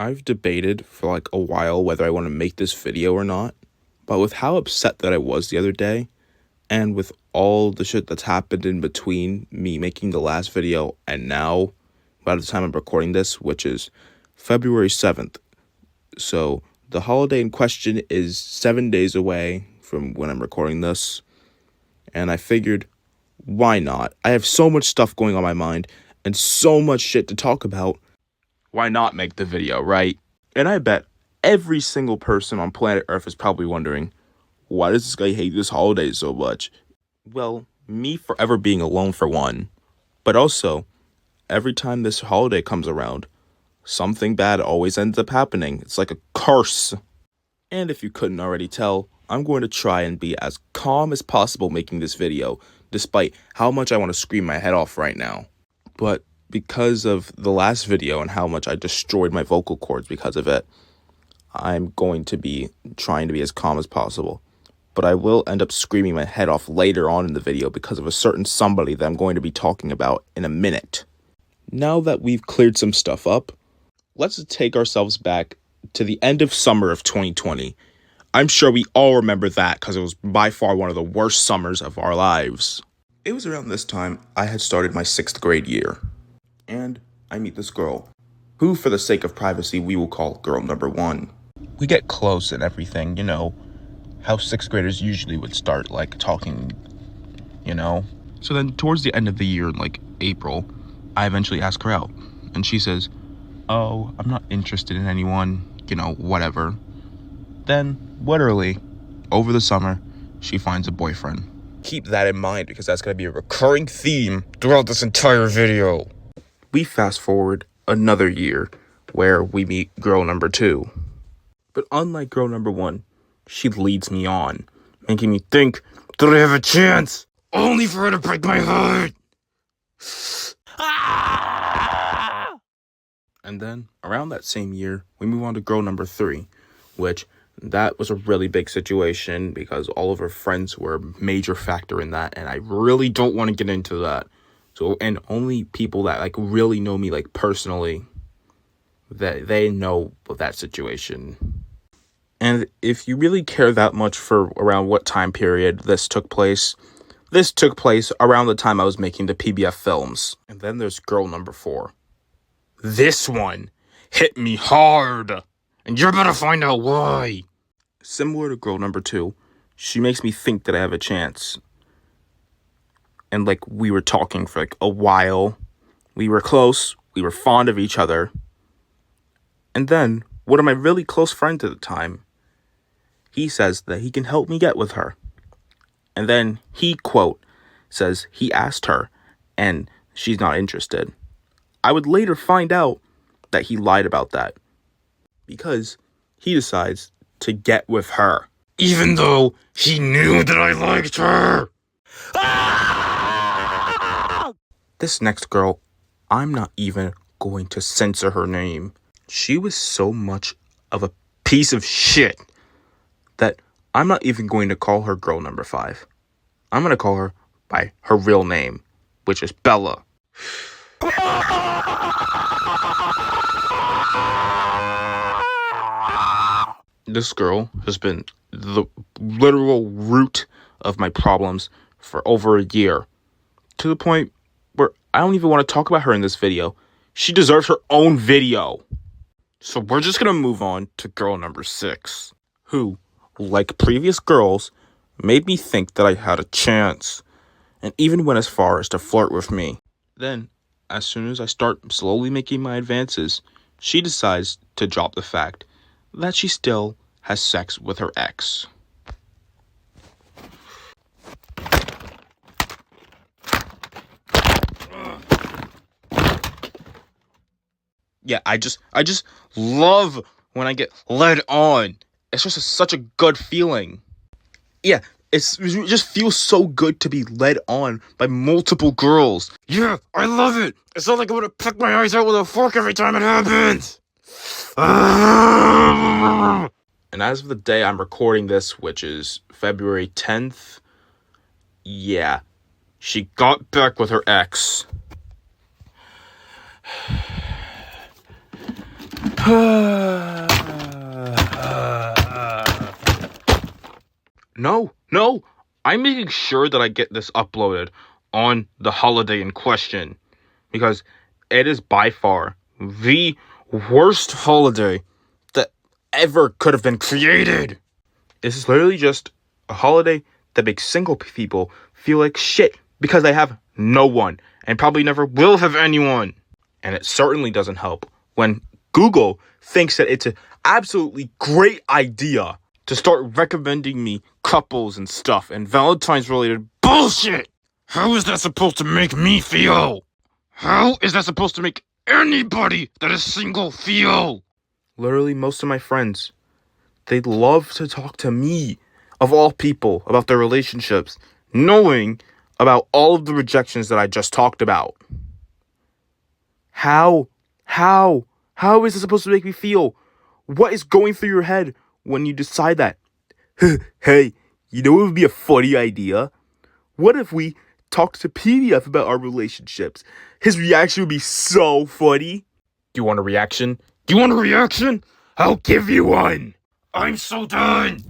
I've debated for like a while whether I want to make this video or not, but with how upset that I was the other day, and with all the shit that's happened in between me making the last video and now, by the time I'm recording this, which is February 7th. So the holiday in question is 7 days away from when I'm recording this, and I figured, why not? I have so much stuff going on my mind and so much shit to talk about. Why not make the video, right? And I bet every single person on planet Earth is probably wondering, why does this guy hate this holiday so much? Well, me forever being alone for one, but also, every time this holiday comes around, something bad always ends up happening. It's like a curse. And if you couldn't already tell, I'm going to try and be as calm as possible making this video, despite how much I want to scream my head off right now. But because of the last video and how much I destroyed my vocal cords because of it, I'm going to be trying to be as calm as possible. But I will end up screaming my head off later on in the video because of a certain somebody that I'm going to be talking about in a minute. Now that we've cleared some stuff up, let's take ourselves back to the end of summer of 2020. I'm sure we all remember that because it was by far one of the worst summers of our lives. It was around this time I had started my 6th grade year. And I meet this girl, who for the sake of privacy we will call girl number 1. We get close and everything, you know, how 6th graders usually would start, like, talking, you know. So then towards the end of the year, in like April, I eventually ask her out. And she says, oh, I'm not interested in anyone, you know, whatever. Then, literally, over the summer, she finds a boyfriend. Keep that in mind because that's going to be a recurring theme throughout this entire video. We fast forward another year where we meet girl number 2. But unlike girl number 1, she leads me on, making me think that I have a chance, only for her to break my heart. Ah! And then, around that same year, we move on to girl number 3, which that was a really big situation because all of her friends were a major factor in that, and I really don't want to get into that. So, and only people that, like, really know me, like, personally, that they know of that situation. And if you really care that much for around what time period this took place around the time I was making the PBF films. And then there's girl number 4. This one hit me hard, and you're gonna find out why. Similar to girl number 2, she makes me think that I have a chance. And, like, we were talking for, like, a while. We were close. We were fond of each other. And then, one of my really close friends at the time, he says that he can help me get with her. And then he, quote, says he asked her, and she's not interested. I would later find out that he lied about that. Because he decides to get with her. Even though he knew that I liked her. Ah! This next girl, I'm not even going to censor her name. She was so much of a piece of shit that I'm not even going to call her girl number 5. I'm going to call her by her real name, which is Bella. This girl has been the literal root of my problems for over a year. To the point where I don't even want to talk about her in this video. She deserves her own video. So we're just going to move on to girl number 6, who, like previous girls, made me think that I had a chance, and even went as far as to flirt with me. Then, as soon as I start slowly making my advances, she decides to drop the fact that she still has sex with her ex. Yeah, I just love when I get led on. It's just such a good feeling. Yeah, it just feels so good to be led on by multiple girls. Yeah, I love it. It's not like I want to pick my eyes out with a fork every time it happens. And as of the day I'm recording this, which is February 10th, yeah, she got back with her ex. No, I'm making sure that I get this uploaded on the holiday in question, because it is by far the worst holiday that ever could have been created. This is literally just a holiday that makes single people feel like shit because they have no one and probably never will have anyone. And it certainly doesn't help when Google thinks that it's an absolutely great idea to start recommending me couples and stuff and Valentine's related bullshit. How is that supposed to make me feel? How is that supposed to make anybody that is single feel? Literally, most of my friends, they love to talk to me, of all people, about their relationships, knowing about all of the rejections that I just talked about. How is it supposed to make me feel? What is going through your head when you decide that? Hey, you know what would be a funny idea? What if we talked to PDF about our relationships? His reaction would be so funny. Do you want a reaction? I'll give you one. I'm so done.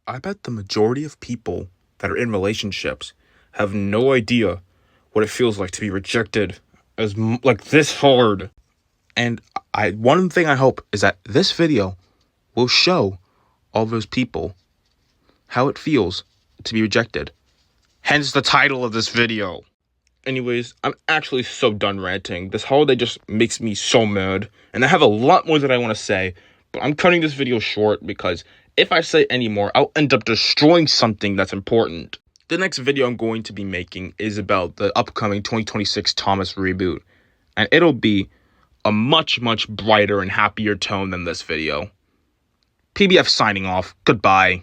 I bet the majority of people that are in relationships have no idea what it feels like to be rejected as like this hard. And one thing I hope is that this video will show all those people how it feels to be rejected. Hence the title of this video. Anyways, I'm actually so done ranting. This holiday just makes me so mad. And I have a lot more that I want to say, but I'm cutting this video short because if I say any more, I'll end up destroying something that's important. The next video I'm going to be making is about the upcoming 2026 Thomas Reboot. And it'll be a much, much brighter and happier tone than this video. PBF signing off. Goodbye.